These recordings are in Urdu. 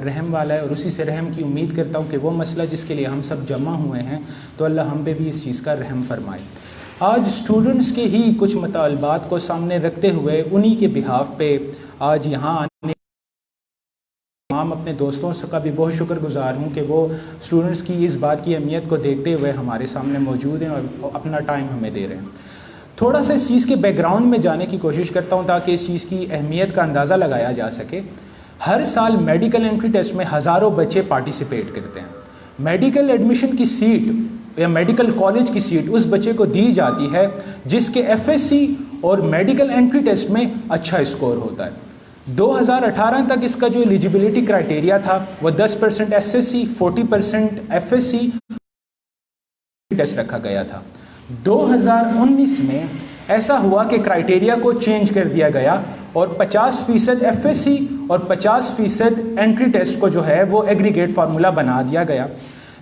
رحم والا ہے اور اسی سے رحم کی امید کرتا ہوں کہ وہ مسئلہ جس کے لیے ہم سب جمع ہوئے ہیں تو اللہ ہم پہ بھی اس چیز کا رحم فرمائے۔ آج اسٹوڈنٹس کے ہی کچھ مطالبات کو سامنے رکھتے ہوئے انہی کے بہاف پہ آج یہاں آنے تمام اپنے دوستوں کا بھی بہت شکر گزار ہوں کہ وہ اسٹوڈنٹس کی اس بات کی اہمیت کو دیکھتے ہوئے ہمارے سامنے موجود ہیں اور اپنا ٹائم ہمیں دے رہے ہیں۔ تھوڑا سا اس چیز کے بیک گراؤنڈ میں جانے کی کوشش کرتا ہوں تاکہ اس چیز کی اہمیت کا اندازہ لگایا جا سکے۔ ہر سال میڈیکل انٹری ٹیسٹ میں ہزاروں بچے پارٹیسپیٹ کرتے ہیں۔ میڈیکل ایڈمیشن کی سیٹ یا میڈیکل کالج کی سیٹ اس بچے کو دی جاتی ہے جس کے ایف ایس سی اور میڈیکل انٹری ٹیسٹ میں اچھا اسکور ہوتا ہے۔ 2018 تک اس کا جو ایلیجیبلٹی کرائٹیریا تھا وہ 10% S S C, 40% F S C test رکھا گیا تھا۔ 2019 میں ایسا ہوا کہ کرائٹیریا کو چینج کر دیا گیا اور 50% ایف ایس سی اور 50% انٹری ٹیسٹ کو جو ہے وہ ایگریگیٹ فارمولا بنا دیا گیا۔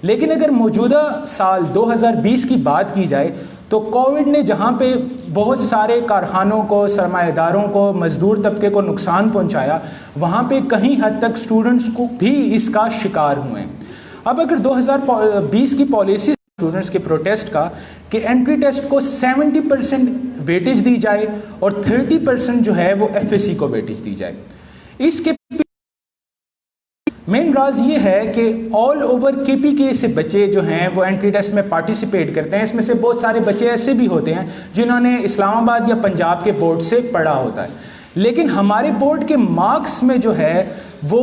لیکن اگر موجودہ سال 2020 کی بات کی جائے تو کووڈ نے جہاں پہ بہت سارے کارخانوں کو، سرمایہ داروں کو، مزدور طبقے کو نقصان پہنچایا، وہاں پہ کہیں حد تک اسٹوڈنٹس کو بھی اس کا شکار ہوئے۔ اب اگر 2020 کی پالیسی اسٹوڈنٹس کے پروٹیسٹ کا کہ انٹری ٹیسٹ کو 70% ویٹیج دی جائے اور 30% جو ہے وہ ایف ایس سی کو ویٹیج دی جائے، اس کے مین راز یہ ہے کہ آل اوور کے پی کے سے بچے جو ہیں وہ انٹری ٹیسٹ میں پارٹیسپیٹ کرتے ہیں۔ اس میں سے بہت سارے بچے ایسے بھی ہوتے ہیں جنہوں نے اسلام آباد یا پنجاب کے بورڈ سے پڑھا ہوتا ہے، لیکن ہمارے بورڈ کے مارکس میں جو ہے وہ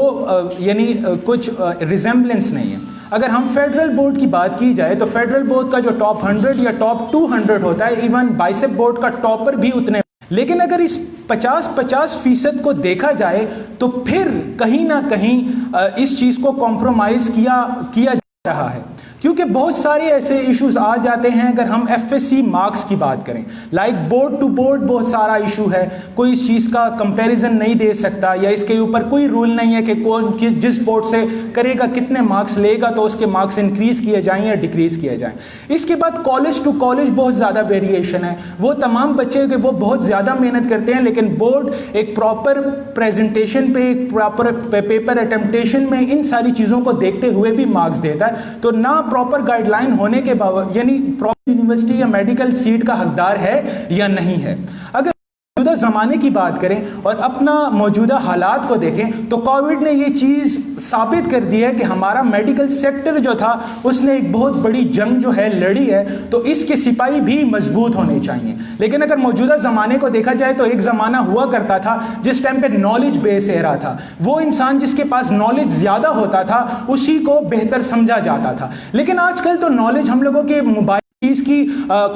یعنی کچھ ریزمبلنس نہیں ہے۔ اگر ہم فیڈرل بورڈ کی بات کی جائے تو فیڈرل بورڈ کا جو ٹاپ 100 یا ٹاپ 200 ہوتا ہے، ایون بائسپ بورڈ کا ٹاپر بھی اتنے، لیکن اگر اس 50% کو دیکھا جائے تو پھر کہیں نہ کہیں اس چیز کو کمپرومائز کیا جا رہا ہے، کیونکہ بہت سارے ایسے ایشوز آ جاتے ہیں۔ اگر ہم ایف ایس سی مارکس کی بات کریں، لائک بورڈ ٹو بورڈ بہت سارا ایشو ہے، کوئی اس چیز کا کمپیریزن نہیں دے سکتا یا اس کے اوپر کوئی رول نہیں ہے کہ کون جس بورڈ سے کرے گا کتنے مارکس لے گا تو اس کے مارکس انکریز کیے جائیں یا ڈیکریز کیے جائیں۔ اس کے بعد کالج ٹو کالج بہت زیادہ ویریشن ہے، وہ تمام بچے کہ وہ بہت زیادہ محنت کرتے ہیں لیکن بورڈ ایک پراپر پریزنٹیشن پہ، ایک پراپر پیپر اٹمپٹیشن میں ان ساری چیزوں کو دیکھتے ہوئے بھی مارکس دیتا ہے۔ تو نہ پراپر گائیڈ لائن ہونے کے باوجود یعنی پراپر یونیورسٹی یا میڈیکل سیٹ کا حقدار ہے یا نہیں ہے۔ اگر موجودہ زمانے کی بات کریں اور اپنا موجودہ حالات کو دیکھیں تو کووڈ نے یہ چیز ثابت کر دی ہے کہ ہمارا میڈیکل سیکٹر جو تھا اس نے ایک بہت بڑی جنگ جو ہے لڑی ہے، تو اس کے سپاہی بھی مضبوط ہونے چاہیے۔ لیکن اگر موجودہ زمانے کو دیکھا جائے تو ایک زمانہ ہوا کرتا تھا جس ٹائم پہ نالج بیس ایرا تھا، وہ انسان جس کے پاس نالج زیادہ ہوتا تھا اسی کو بہتر سمجھا جاتا تھا۔ لیکن آج کل تو نالج ہم لوگوں کے موبائل چیز کی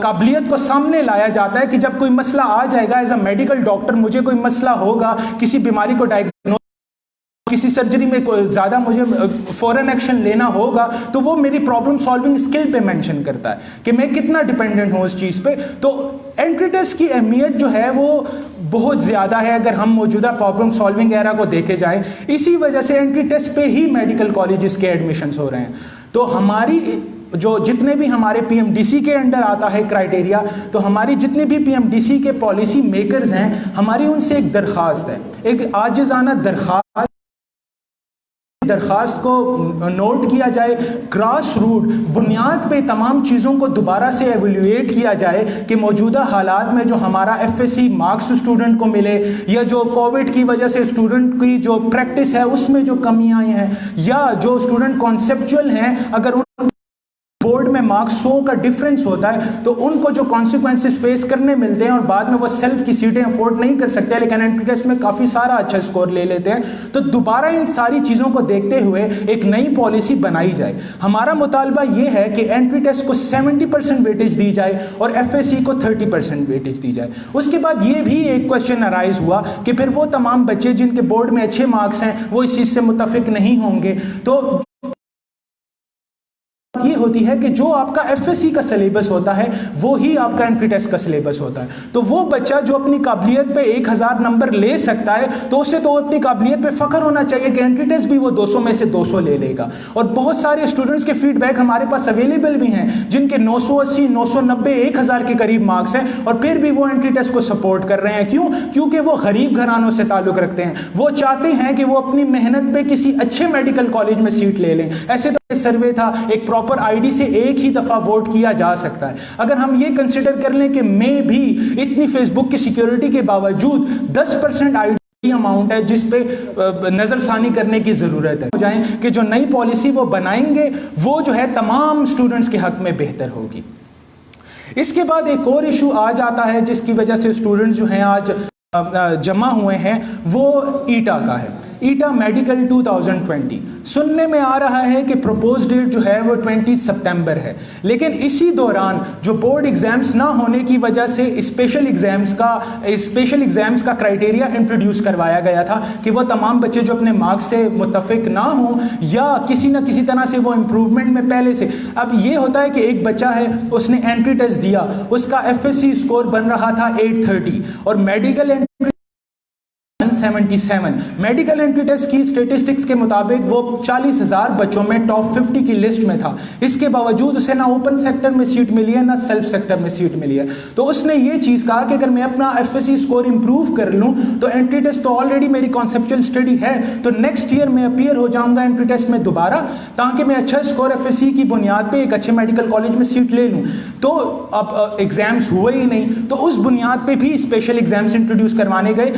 قابلیت کو سامنے لایا جاتا ہے کہ جب کوئی مسئلہ آ جائے گا، ایز اے میڈیکل ڈاکٹر مجھے کوئی مسئلہ ہوگا، کسی بیماری کو ڈائگنوز، کسی سرجری میں زیادہ مجھے فوراً ایکشن لینا ہوگا تو وہ میری پرابلم سالونگ اسکل پہ مینشن کرتا ہے کہ میں کتنا ڈیپینڈنٹ ہوں اس چیز پہ۔ تو انٹری ٹیسٹ کی اہمیت جو ہے وہ بہت زیادہ ہے اگر ہم موجودہ پرابلم سالونگ ایرا کو دیکھے جائیں۔ اسی وجہ سے انٹری ٹیسٹ پہ ہی میڈیکل کالجز کے ایڈمیشنز ہو رہے ہیں۔ تو ہماری جو جتنے بھی ہمارے پی ایم ڈی سی کے انڈر آتا ہے کرائٹیریا، تو ہماری جتنے بھی پی ایم ڈی سی کے پالیسی میکرز ہیں، ہماری ان سے ایک درخواست ہے، ایک عاجزانہ درخواست کو نوٹ کیا جائے، گراس روٹ بنیاد پہ تمام چیزوں کو دوبارہ سے ایویلویٹ کیا جائے کہ موجودہ حالات میں جو ہمارا F S C marks student کو ملے یا جو کووڈ کی وجہ سے اسٹوڈنٹ کی جو پریکٹس ہے اس میں جو کمیاں آئی ہیں، یا جو اسٹوڈنٹ کانسیپچول ہیں اگر ان بورڈ میں مارکس 100 کا ڈیفرنس ہوتا ہے تو ان کو جو کانسیکوینسز فیس کرنے ملتے ہیں اور بعد میں وہ سیلف کی سیٹیں افورڈ نہیں کر سکتے لیکن انٹری ٹیسٹ میں کافی سارا اچھا اسکور لے لیتے ہیں، تو دوبارہ ان ساری چیزوں کو دیکھتے ہوئے ایک نئی پالیسی بنائی جائے۔ ہمارا مطالبہ یہ ہے کہ انٹری ٹیسٹ کو 70% ویٹیج دی جائے اور ایف ایس سی کو 30% ویٹیج دی جائے۔ اس کے بعد یہ بھی ایک کوشچن ارائز ہوا کہ پھر وہ تمام بچے جن کے بورڈ میں اچھے مارکس ہیں وہ اس چیز سے متفق نہیں ہوں گے، تو بات یہ ہوتی ہے کہ جو آپ کا FSC کا سلیبس ہوتا ہے وہی آپ کا انٹری ٹیسٹ کا سلیبس ہوتا ہے. تو وہ بچہ جو اپنی قابلیت پہ 1000 نمبر لے سکتا ہے تو اسے تو اپنی قابلیت پہ فخر ہونا چاہیے کہ انٹری ٹیسٹ بھی وہ 200 میں سے 200 لے لے گا. اور بہت سارے اسٹوڈنٹس کے فیڈ بیک ہمارے پاس اویلیبل بھی ہیں جن کے 980 990 1000 کے قریب مارکس ہیں اور پھر بھی وہ انٹری ٹیسٹ کو سپورٹ کر رہے ہیں. کیوں؟ کیونکہ وہ غریب گھرانوں سے تعلق رکھتے ہیں. وہ چاہتے ہیں کہ وہ اپنی محنت پہ کسی اچھے میڈیکل کالج میں سیٹ لے لیں. ایسے تو سروے تھا, ایک پراپر ID سے ایک ہی دفعہ ووٹ کیا جا سکتا ہے. اگر ہم یہ کنسیڈر کر لیں کہ میں بھی اتنی فیس بک کی سیکیورٹی کے باوجود 10% ID اماؤنٹ ہے جس پہ نظر ثانی کرنے کی ضرورت ہے, جائیں کہ جو نئی پالیسی وہ بنائیں گے وہ جو ہے تمام سٹوڈنٹس کے حق میں بہتر ہوگی. اس کے بعد ایک اور ایشو آ جاتا ہے جس کی وجہ سے سٹوڈنٹس جو ہیں آج جمع ہوئے ہیں, وہ ایٹا کا ہے. ایٹا میڈیکل 2020 سننے میں آ رہا ہے کہ پروپوز ڈیٹ جو ہے وہ 20 سپتمبر ہے, لیکن اسی دوران جو بورڈ ایگزامز نہ ہونے کی وجہ سے اسپیشل ایگزامز کا کرائٹیریا انٹروڈیوس کروایا گیا تھا کہ وہ تمام بچے جو اپنے مارکس سے متفق نہ ہوں یا کسی نہ کسی طرح سے وہ امپروومنٹ میں پہلے سے. اب یہ ہوتا ہے کہ ایک بچہ ہے, اس نے انٹری ٹیسٹ دیا, اس کا FSC اسکور بن رہا تھا 830 اور میڈیکل 77. میڈیکل انٹری ٹیسٹ کی اسٹیٹسٹکس کے مطابق وہ 40,000 بچوں میں ٹاپ 50 کی لسٹ میں تھا. اس کے باوجود اسے نہ اوپن سیکٹر میں سیٹ ملی ہے نہ سیلف سیکٹر میں سیٹ ملی ہے. تو اس نے یہ چیز کہا کہ اگر میں اپنا FSC اسکور امپروو کر لوں تو انٹری ٹیسٹ تو آلریڈی میری کانسیپچل اسٹڈی ہے, تو نیکسٹ ایئر میں اپیئر ہو جاؤں گا انٹری ٹیسٹ میں دوبارہ تاکہ میں اچھا اسکور FSC کی بنیاد پہ ایک اچھے میڈیکل کالج میں سیٹ لے لوں. تو اب ایگزامس ہوئے ہی نہیں, تو اس بنیاد پہ بھی اسپیشل ایگزامس انٹروڈیوس کروانے گئے.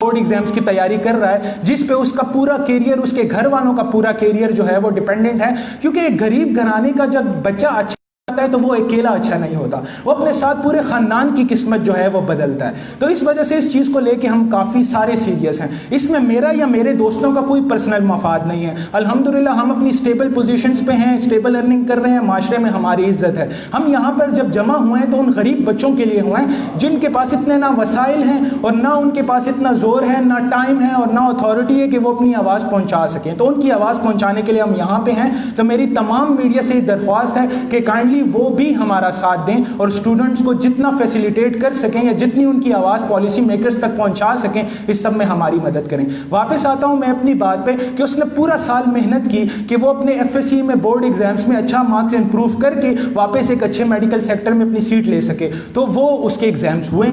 بورڈ ایگزامس کی تیاری کر رہا ہے جس پہ اس کا پورا کیریئر, اس کے گھر والوں کا پورا کیریئر جو ہے وہ ڈیپینڈنٹ ہے. کیونکہ ایک غریب گھرانے کا جب بچہ اچھا ہے تو وہ اکیلا اچھا نہیں ہوتا, وہ اپنے ساتھ پورے خاندان کی قسمت جو ہے وہ بدلتا ہے. تو اس وجہ سے اس چیز کو لے کے ہم کافی سارے سیریس ہیں. اس میں میرا یا میرے دوستوں کا کوئی پرسنل مفاد نہیں ہے. الحمدللہ ہم اپنی اسٹیبل پوزیشنز پہ ہیں, اسٹیبل ارننگ کر رہے ہیں, معاشرے میں ہماری عزت ہے. ہم یہاں پر جب جمع ہوئے ہیں تو ان غریب بچوں کے لیے ہوئے ہیں جن کے پاس اتنے نہ وسائل ہیں اور نہ ان کے پاس اتنا زور ہے, نہ ٹائم ہے اور نہ اتھارٹی ہے کہ وہ اپنی آواز پہنچا سکیں. تو ان کی آواز پہنچانے کے لیے ہم یہاں پہ ہیں. تو میری تمام میڈیا سے درخواست ہے کہ کائنڈلی وہ بھی ہمارا ساتھ دیں اور اسٹوڈنٹس کو جتنا فیسیلیٹیٹ کر سکیں یا جتنی ان کی آواز پالیسی میکرز تک پہنچا سکیں اس سب میں ہماری مدد کریں. واپس آتا ہوں میں اپنی بات پہ کہ اس نے پورا سال محنت کی کہ وہ اپنے FSC میں بورڈ ایگزامس میں اچھا مارکس امپروو کر کے واپس ایک اچھے میڈیکل سیکٹر میں اپنی سیٹ لے سکے. تو وہ اس کے ایگزامس ہوئے.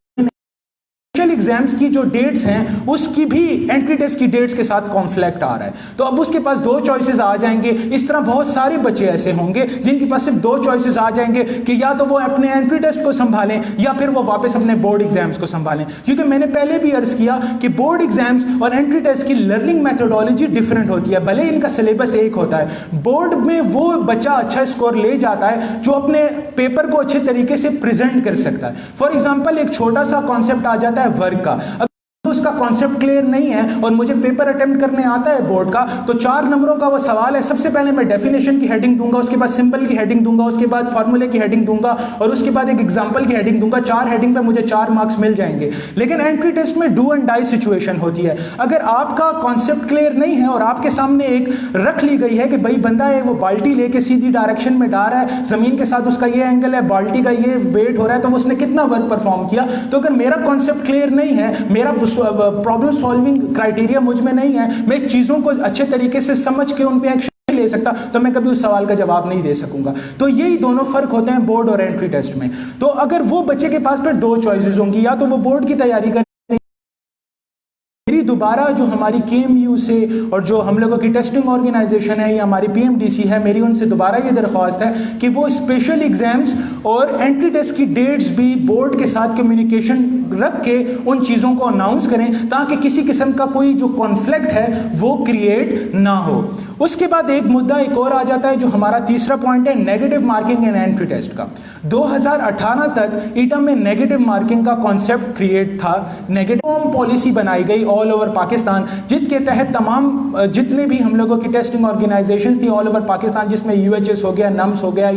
ایگزامس کی جو ڈیٹس ہیں اس کی بھی انٹری ٹیسٹ کی ڈیٹس کے ساتھ کانفلکٹ آ رہا ہے. تو اب اس کے پاس 2 چوائسز آ جائیں گے. اس طرح بہت سارے بچے ایسے ہوں گے جن کے پاس صرف 2 چوائسز آ جائیں گے کہ یا تو وہ اپنے انٹری ٹیسٹ کو سنبھالیں یا پھر وہ واپس اپنے بورڈ ایگزامس کو سنبھالیں. کیونکہ میں نے پہلے بھی عرض کیا کہ بورڈ ایگزامس اور انٹری ٹیسٹ کی لرننگ میتھڈالوجی ڈفرینٹ ہوتی ہے, بھلے ان کا سلیبس ایک ہوتا ہے. بورڈ میں وہ بچہ اچھا اسکور لے جاتا ہے جو اپنے پیپر کو اچھے طریقے سے پریزنٹ کر سکتا ہے. فار ایگزامپل ایک چھوٹا سا کانسیپٹ آ جاتا ہے ورک کا, اس کا کانسیپٹ کلیئر نہیں ہے اور مجھے پیپر اٹیمپٹ کرنے آتا ہے بورڈ کا, تو 4 نمبروں کا وہ سوال ہے. سب سے پہلے میں ڈیفینیشن کی ہیڈنگ دوں گا, اس کے بعد سمبل کی ہیڈنگ دوں گا, اس کے بعد فارمولے کی ہیڈنگ دوں گا اور اس کے بعد ایک ایگزامپل کی ہیڈنگ دوں گا. 4 ہیڈنگ پہ مجھے 4 مارکس مل جائیں گے. لیکن انٹری ٹیسٹ میں ڈو اینڈ ڈائی سچویشن ہوتی ہے. اگر آپ کا کانسیپٹ کلیئر نہیں ہے اور آپ کے سامنے ایک رکھ لی گئی ہے کہ بھائی بندہ ہے وہ بالٹی لے کے سیدھی ڈائریکشن میں ڈال رہا ہے, زمین کے ساتھ اس کا یہ اینگل ہے, بالٹی کا یہ ویٹ ہو رہا ہے, تو اس نے کتنا ورک پرفارم کیا. تو اگر میرا کانسیپٹ کلیئر نہیں ہے, میرا پرابلم سالونگ کرائٹیریا مجھ میں نہیں ہے, میں چیزوں کو اچھے طریقے سے سمجھ کے ان پہ ایکشن لے سکتا, تو میں کبھی اس سوال کا جواب نہیں دے سکوں گا. تو یہی دونوں فرق ہوتے ہیں بورڈ اور انٹری ٹیسٹ میں. تو اگر وہ بچے کے پاس پھر 2 چوائسز ہوں گی, یا تو وہ بورڈ کی تیاری کریں. میری دوبارہ جو ہماری KMU سے اور جو ہم لوگوں کی ٹیسٹنگ آرگنائزیشن ہے یا ہماری PMDC ہے, میری ان سے دوبارہ یہ درخواست ہے کہ وہ اسپیشل ایگزامس اور انٹری ٹیسٹ کی ڈیٹس بھی بورڈ کے ساتھ کمیونیکیشن رکھ کے ان چیزوں کو اناؤنس کریں تاکہ کسی قسم کا کوئی جو کانفلکٹ ہے وہ کریٹ نہ ہو. اس کے بعد ایک مدعا ایک اور آ جاتا ہے جو ہمارا تیسرا پوائنٹ ہے, نیگیٹو مارکنگ ان انٹری ٹیسٹ کا. 2018 تک ایٹا میں نیگیٹو مارکنگ کا کانسیپٹ کریٹ تھا. نیگیٹو پالیسی بنائی گئی آل اوور پاکستان, جس کے تحت تمام جتنے بھی ہم لوگوں کی ٹیسٹنگ آرگنائزیشنز تھی آل اوور پاکستان, جس میں UHS ہو گیا, نمس ہو گیا,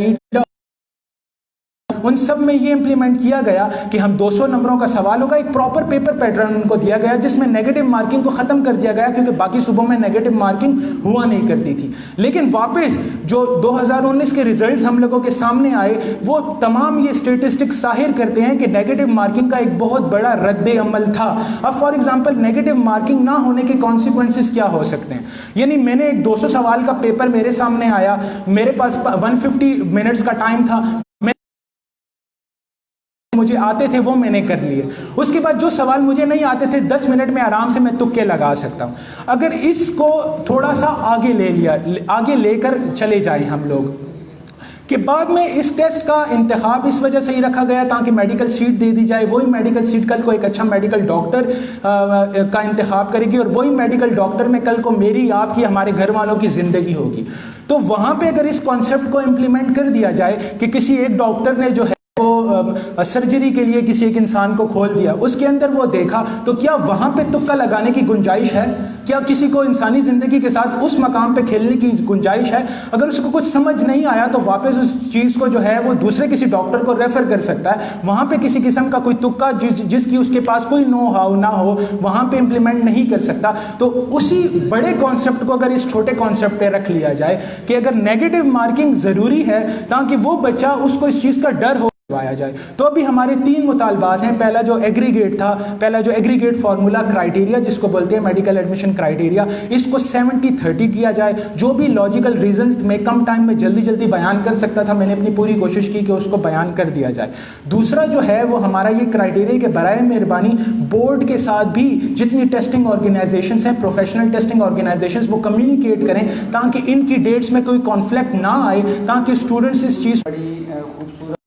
ان سب میں یہ امپلیمنٹ کیا گیا کہ ہم 200 نمبروں کا سوال ہوگا, ایک پراپر پیپر پیٹرن ان کو دیا گیا جس میں نیگیٹو مارکنگ کو ختم کر دیا گیا, کیونکہ باقی صوبوں میں نیگیٹو مارکنگ ہوا نہیں کرتی تھی. لیکن واپس جو 2019 کے ریزلٹس ہم لوگوں کے سامنے آئے, وہ تمام یہ اسٹیٹسٹکس ظاہر کرتے ہیں کہ نیگیٹو مارکنگ کا ایک بہت بڑا رد عمل تھا. اب فار ایگزامپل نیگیٹو مارکنگ نہ ہونے کے کانسیکوینسز کیا ہو سکتے ہیں؟ یعنی میں نے ایک 200 سوال کا پیپر میرے سامنے آیا, میرے پاس 150 منٹس کا ٹائم تھا, مجھے آتے تھے وہ میں نے کر لیے. اس کے بعد جو سوال مجھے نہیں آتے تھے 10 منٹ میں آرام سے میں تکے لگا سکتا ہوں. اگر اس کو تھوڑا سا آگے لے کر چلے جائیں ہم لوگ, کہ بعد میں اس ٹیسٹ کا انتخاب اس وجہ سے ہی رکھا گیا تاکہ میڈیکل سیٹ دے دی جائے, وہی میڈیکل سیٹ کل کو ایک اچھا میڈیکل ڈاکٹر کا انتخاب کرے گی, اور وہی میڈیکل ڈاکٹر میں کل کو میری, آپ کی, ہمارے گھر والوں کی زندگی ہوگی. تو وہاں پہ اگر اس کانسیپٹ کو امپلیمنٹ کر دیا جائے کہ کسی ایک ڈاکٹر نے جو ہے وہ سرجری کے لیے کسی ایک انسان کو کھول دیا, اس کے اندر وہ دیکھا, تو کیا وہاں پہ تکا لگانے کی گنجائش ہے؟ کیا کسی کو انسانی زندگی کے ساتھ اس مقام پہ کھیلنے کی گنجائش ہے؟ اگر اس کو کچھ سمجھ نہیں آیا تو واپس اس چیز کو جو ہے وہ دوسرے کسی ڈاکٹر کو ریفر کر سکتا ہے. وہاں پہ کسی قسم کا کوئی تکا جس کی اس کے پاس کوئی نو ہاؤ نہ ہو وہاں پہ امپلیمنٹ نہیں کر سکتا. تو اسی بڑے کانسیپٹ کو اگر اس چھوٹے کانسیپٹ پہ رکھ لیا جائے کہ اگر نیگیٹو مارکنگ ضروری ہے تاکہ وہ بچہ, اس کو اس چیز کا ڈر ہو آیا جائے. تو ابھی ہمارے 3 مطالبات ہیں. پہلا جو ایگریگیٹ تھا, پہلا جو ایگریگیٹ فارمولا کرائیٹیریا جس کو بولتے ہیں میڈیکل ایڈمیشن کرائیٹیریا, اس کو 70-30 کیا جائے. جو بھی لاجیکل ریزنز میں کم ٹائم میں جلدی بیان کر سکتا تھا, میں نے اپنی پوری کوشش کی کہ اس کو بیان کر دیا جائے. دوسرا جو ہے وہ ہمارا یہ کرائیٹیریا کہ برائے مہربانی بورڈ کے ساتھ بھی جتنی ٹیسٹنگ آرگنائزیشنز ہیں, پروفیشنل ٹیسٹنگ آرگنائزیشنز, وہ کمیونیکیٹ کریں تاکہ ان کی ڈیٹس میں کوئی کانفلکٹ نہ آئے, تاکہ اسٹوڈنٹس اس چیز بڑی خوبصورت